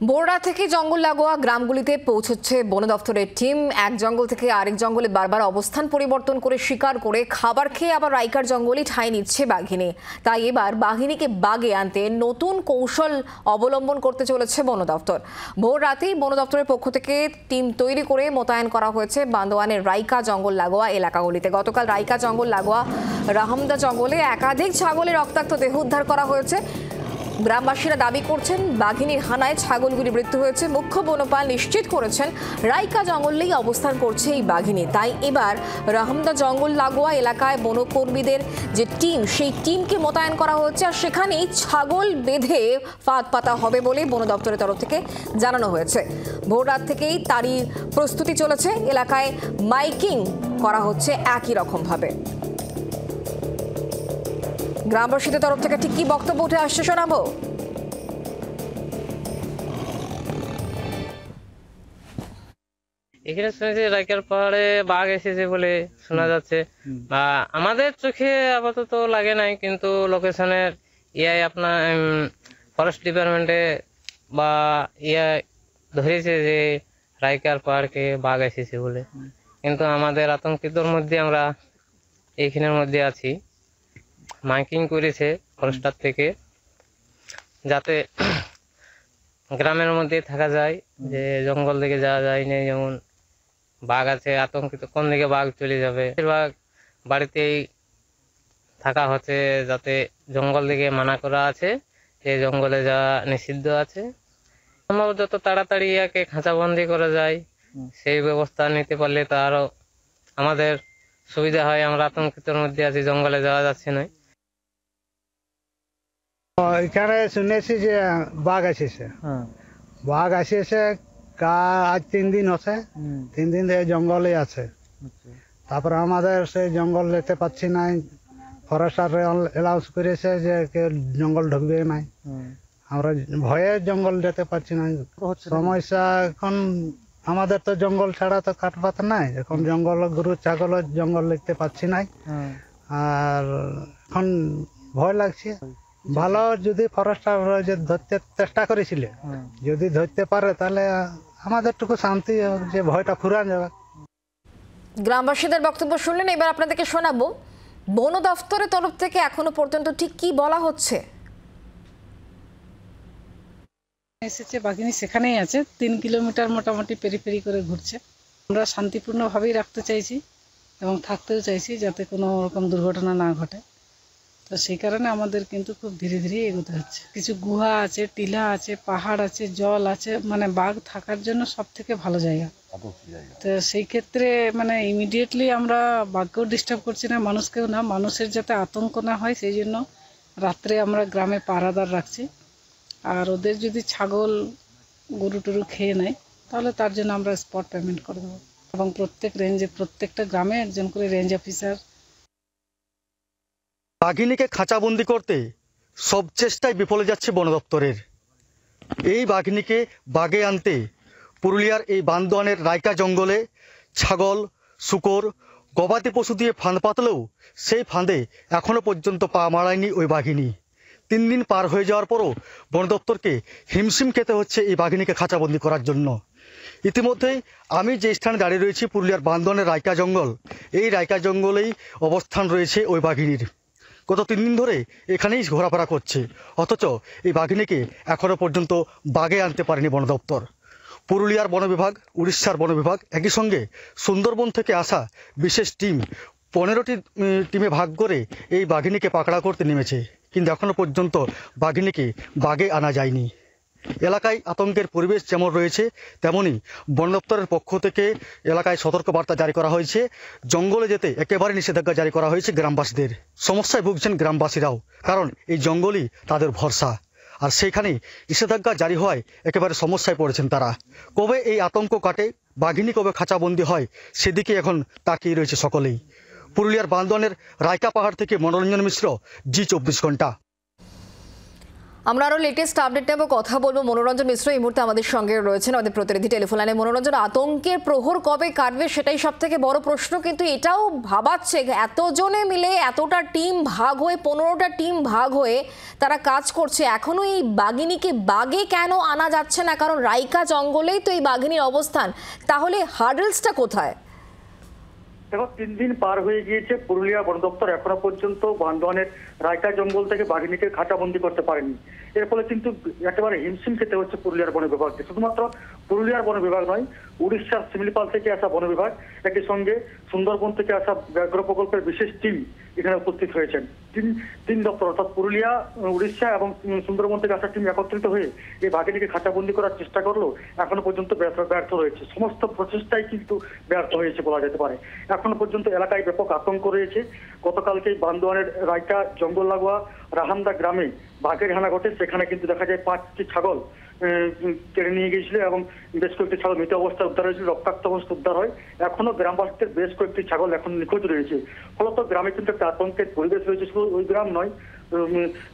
বোররা থেকে জঙ্গল লাগোয়া গ্রামগুলিতে পৌঁছচ্ছে বন দপ্তরের টিম। এক জঙ্গল থেকে আরেক জঙ্গলে বারবার অবস্থান পরিবর্তন করে শিকার করে খাবার খেয়ে আবার রাইকার জঙ্গলই ঠাঁই নিচ্ছে বাঘিনী। তাই এবার বাঘিনীকে বাগে আনতে নতুন কৌশল অবলম্বন করতে চলেছে বন দপ্তর। ভোর রাতেই বন দপ্তরের পক্ষ থেকে টিম তৈরি করে মোতায়েন করা হয়েছে বান্দোয়ানের রাইকা জঙ্গল লাগোয়া এলাকাগুলিতে। গতকাল রাইকা জঙ্গল লাগোয়া রাহমদা জঙ্গলে একাধিক ছাগলের রক্তাক্ত দেহ উদ্ধার করা হয়েছে। গ্রামবাসীরা দাবি করছেন বাঘিনীর হানায় ছাগলগুলি মৃত্যু হয়েছে। মুখ্য বনপাল নিশ্চিত করেছেন রাইকা জঙ্গলেই অবস্থান করছে এই বাঘিনী। তাই এবার রাহমদা জঙ্গল লাগোয়া এলাকায় বনকর্মীদের যে টিম, সেই টিমকে মোতায়েন করা হচ্ছে আর সেখানেই ছাগল বেঁধে ফাঁদ পাতা হবে বলে বন দপ্তরের তরফ থেকে জানানো হয়েছে। ভোর রাত থেকেই তারই প্রস্তুতি চলেছে। এলাকায় মাইকিং করা হচ্ছে একই রকমভাবে। গ্রামবাসীদের তরফ থেকে ঠিক কি বক্তব্য উঠে আসছে শোনাবো। এখানে শুনেছি রাইকার পাহাড়ে বাঘ এসেছে বলে শোনা যাচ্ছে, বা আমাদের চোখে আপাতত লাগে নাই, কিন্তু লোকেশনের আপনার ফরেস্ট ডিপার্টমেন্টে বা ধরেছে যে রাইকার পাহাড়কে বাঘ এসেছে বলে। কিন্তু আমাদের আতঙ্কিতর মধ্যে আমরা এইখানের মধ্যে আছি। মাইকিং করেছে ফরেস্টার থেকে যাতে গ্রামের মধ্যে থাকা যায়, যে জঙ্গল দিকে যাওয়া যায় না, যেমন বাঘ আছে আতঙ্কিত, কোন দিকে বাঘ চলে যাবে। বেশিরভাগ বাড়িতেই থাকা হচ্ছে, যাতে জঙ্গল দিকে মানা করা আছে, যে জঙ্গলে যাওয়া নিষিদ্ধ আছে। সম্ভব যত তাড়াতাড়ি ইয়াকে খাঁচাবন্দি করা যায় সেই ব্যবস্থা নিতে পারলে তো আরো আমাদের সুবিধা হয়। আমরা আতঙ্কিতর মধ্যে আছি, জঙ্গলে যাওয়া যাচ্ছে না। এখানে শুনেছি যে বাঘ আসিছে, বাঘ আসিছে আজ 3 দিন হচ্ছে, 3 দিন ধরে জঙ্গলে আছে। তারপরে আমাদের সেই জঙ্গল যেতে পারছি না, ফরেস্টার অ্যালাউন্স করেছে যে কেউ জঙ্গল ঢুকবে নাই। আমরা ভয়ে জঙ্গল যেতে পারছি না। সমস্যা এখন আমাদের তো জঙ্গল ছাড়া তো কাটপাত নাই, এখন জঙ্গল গরু ছাগল জঙ্গল দেখতে পাচ্ছি নাই। আর এখন ভয় লাগছে। ভালো যদি ফরেস্টার ধরতে চেষ্টা করেছিল, যদি ধরতে পারে তাহলে আমাদেরটুকু শান্তি, যে ভয়টা ফুরান যাবে। গ্রামবাসীদের বক্তব্য শুনলেন, এবার আপনাদেরকে শোনাবো বন দপ্তরের তরফ থেকে এখনো পর্যন্ত ঠিক কি বলা হচ্ছে। এসেছে বাঘিনী সেখানেই আছে, 3 কিলোমিটার মোটামুটি পেরিফেরি করে ঘুরছে। আমরা শান্তিপূর্ণভাবেই রাখতে চাইছি এবং থাকতেও চাইছি, যাতে কোনো রকম দুর্ঘটনা না ঘটে। তো সেই কারণে আমাদের কিন্তু খুব ধীরে ধীরে এগোতে হচ্ছে। কিছু গুহা আছে, টিলা আছে, পাহাড় আছে, জল আছে, মানে বাঘ থাকার জন্য সব থেকে ভালো জায়গা। তো সেই ক্ষেত্রে মানে ইমিডিয়েটলি আমরা বাঘকেও ডিস্টার্ব করছি না, মানুষকেও না। মানুষের যাতে আতঙ্ক না হয় সেই জন্য রাত্রে আমরা গ্রামে পাহারাদার রাখছি। আর ওদের যদি ছাগল গরু টরু খেয়ে নেয় তাহলে তার জন্য আমরা স্পট পেমেন্ট করে দেবো। এবং প্রত্যেক রেঞ্জে, প্রত্যেকটা গ্রামে একজন করে রেঞ্জ অফিসার। বাঘিনীকে খাঁচাবন্দি করতে সব চেষ্টায় বিফলে যাচ্ছে বন দপ্তরের। এই বাঘিনীকে বাগে আনতে পুরুলিয়ার এই বান্দোয়ানের রাইকা জঙ্গলে ছাগল, শূকর, গবাদি পশু দিয়ে ফাঁদ পাতলেও সেই ফাঁদে এখনো পর্যন্ত পা মারায়নি ওই বাঘিনী। 3 দিন পার হয়ে যাওয়ার পরও বন দপ্তরকে হিমশিম খেতে হচ্ছে এই বাঘিনীকে খাঁচাবন্দি করার জন্য। ইতিমধ্যেই আমি যে স্থানে দাঁড়িয়ে রয়েছি পুরুলিয়ার বান্দোয়ানের রাইকা জঙ্গল, এই রাইকা জঙ্গলেই অবস্থান রয়েছে ওই বাঘিনীর। গত 3 দিন ধরে এখানেই ঘোরাফেরা করছে, অথচ এই বাঘিনীকে এখনো পর্যন্ত বাগে আনতে পারেনি বন দপ্তর। পুরুলিয়ার বন বিভাগ, উড়িষ্যার বন বিভাগ, একই সঙ্গে সুন্দরবন থেকে আসা বিশেষ টিম 15টি টিমে ভাগ করে এই বাঘিনীকে পাকড়া করতে নেমেছে, কিন্তু এখনো পর্যন্ত বাঘিনীকে বাগে আনা যায়নি। এলাকায় আতঙ্কের পরিবেশ যেমন রয়েছে, তেমনি বন দপ্তরের পক্ষ থেকে এলাকায় সতর্কবার্তা জারি করা হয়েছে। জঙ্গলে যেতে একেবারে নিষেধাজ্ঞা জারি করা হয়েছে গ্রামবাসীদের। সমস্যায় ভুগছেন গ্রামবাসীরাও, কারণ এই জঙ্গলই তাদের ভরসা। আর সেইখানেই নিষেধাজ্ঞা জারি হওয়ায় একেবারে সমস্যায় পড়েছেন তারা। কবে এই আতঙ্ক কাটে, বাঘিনী কবে খাঁচাবন্দি হয়, সেদিকে এখন তাকিয়ে রয়েছে সকলেই। পুরুলিয়ার বান্দোয়ানের রাইকা পাহাড় থেকে মনোরঞ্জন মিশ্র, জি 24 ঘন্টা। আমরা আরো লেটেস্ট আপডেট নেব, কথা বলবো। মনোরঞ্জন মিশ্র এই মুহূর্তে আমাদের সঙ্গে রয়েছেন, আমাদের প্রতিনিধি টেলিফোন লাইনে। মনোরঞ্জন, আতঙ্কের প্রহর কবে কাটবে সেটাই সব থেকে বড় প্রশ্ন, কিন্তু এটাও ভাবাচ্ছে এতজনে মিলে এতটা টিম ভাগ হয়ে 15টা টিম ভাগ হয়ে তারা কাজ করছে, এখনো এই বাঘিনীকে বাগে কেন আনা যাচ্ছে না? কারণ রাইকা জঙ্গলেই তো এই বাঘিনীর অবস্থান, তাহলে হার্ডেলসটা কোথায়? দেখো, 3 দিন পার হয়ে গিয়েছে, পুরুলিয়া বন দপ্তর এখনো পর্যন্ত বান্দোয়ানের রায়কা জঙ্গল থেকে বাঘিনীকে খাঁচাবন্দি করতে পারেনি। এর ফলে কিন্তু একেবারে হিমশিম খেতে হচ্ছে পুরুলিয়ার বন বিভাগকে। শুধুমাত্র পুরুলিয়ার বন বিভাগ নয়, উড়িষ্যার শিমলিপাল থেকে আসা বন বিভাগ, একই সঙ্গে সুন্দরবন থেকে আসা ব্যাঘ্র প্রকল্পের বিশেষ টিম এখানে উপস্থিত হয়েছেন। তিন দপ্তর অর্থাৎ পুরুলিয়া, উড়িষ্যা এবং সুন্দরবন থেকে আসা টিম একত্রিত হয়ে এই বাঘিনীকে খাঁচাবন্দি করার চেষ্টা করলেও এখনো পর্যন্ত ব্যর্থ রয়েছে। সমস্ত প্রচেষ্টাই কিন্তু ব্যর্থ হয়েছে বলা যেতে পারে। এখনো পর্যন্ত এলাকায় ব্যাপক আতঙ্ক রয়েছে। গতকালকে বান্দোয়ানের রায়কা জঙ্গল লাগোয়া রাহামদা গ্রামে বাঘের হানা ঘটে। সেখানে কিন্তু দেখা যায় 5টি ছাগল কেড়ে নিয়ে গিয়েছিল এবং বেশ কয়েকটি ছাগল মৃত অবস্থায় উদ্ধার হয়েছিল, রক্তাক্ত অবস্থায় উদ্ধার হয়। এখনো গ্রামবাসীদের বেশ কয়েকটি ছাগল এখন নিখোঁজ রয়েছে। ফলত গ্রামে কিন্তু একটা আতঙ্কের পরিবেশ রয়েছে। শুধু ওই গ্রাম নয়,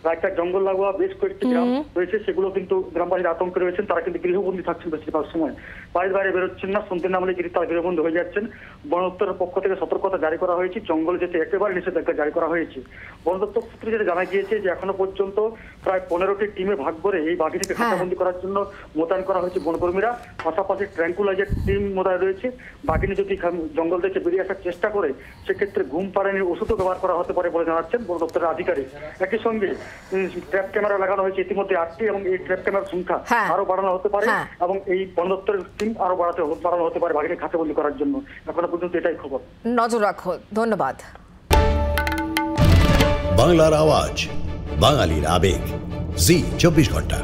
রায়কা জঙ্গল লাগোয়া বেশ কয়েকটি গ্রাম রয়েছে, সেগুলো কিন্তু গ্রামবাসীর আতঙ্কে রয়েছেন। তারা কিন্তু গৃহবন্দী থাকছেন বেশিরভাগ সময়, বাড়ির বাইরে বেরোচ্ছেন না। শুনতে না হলে তারা গৃহবন্দী হয়ে যাচ্ছেন। বন দপ্তরের পক্ষ থেকে সতর্কতা জারি করা হয়েছে, জঙ্গলে যেতে একেবারে নিষেধাজ্ঞা জারি করা হয়েছে। বন দপ্তর সূত্রে যেটা জানা গিয়েছে যে এখনো পর্যন্ত প্রায় 15টি টিমে ভাগ করে এই বাঘিনীকে খাঁচাবন্দি করার জন্য মোতায়েন করা হয়েছে বনকর্মীরা। পাশাপাশি ট্র্যাঙ্কুলাইজার টিম মোতায়েন রয়েছে। বাঘিনী যদি জঙ্গল থেকে বেরিয়ে আসার চেষ্টা করে সেক্ষেত্রে ঘুম পাড়ানির ওষুধও ব্যবহার করা হতে পারে বলে জানাচ্ছেন বন দপ্তরের আধিকারিক। একই সঙ্গে ট্র্যাপ ক্যামেরা লাগানো হয়েছে ইতিমধ্যে 8টি, এবং এই ট্র্যাপ ক্যামেরার সংখ্যা আরো বাড়ানো হতে পারে এবং এই বন দপ্তরের টিম আরো বাড়ানো হতে পারে বাঘিনী খাঁচাবন্দি করার জন্য। এখনো পর্যন্ত এটাই খবর। নজর রাখো। ধন্যবাদ। বাংলার আওয়াজ, বাঙালির আবেগ, জি 24 ঘন্টা।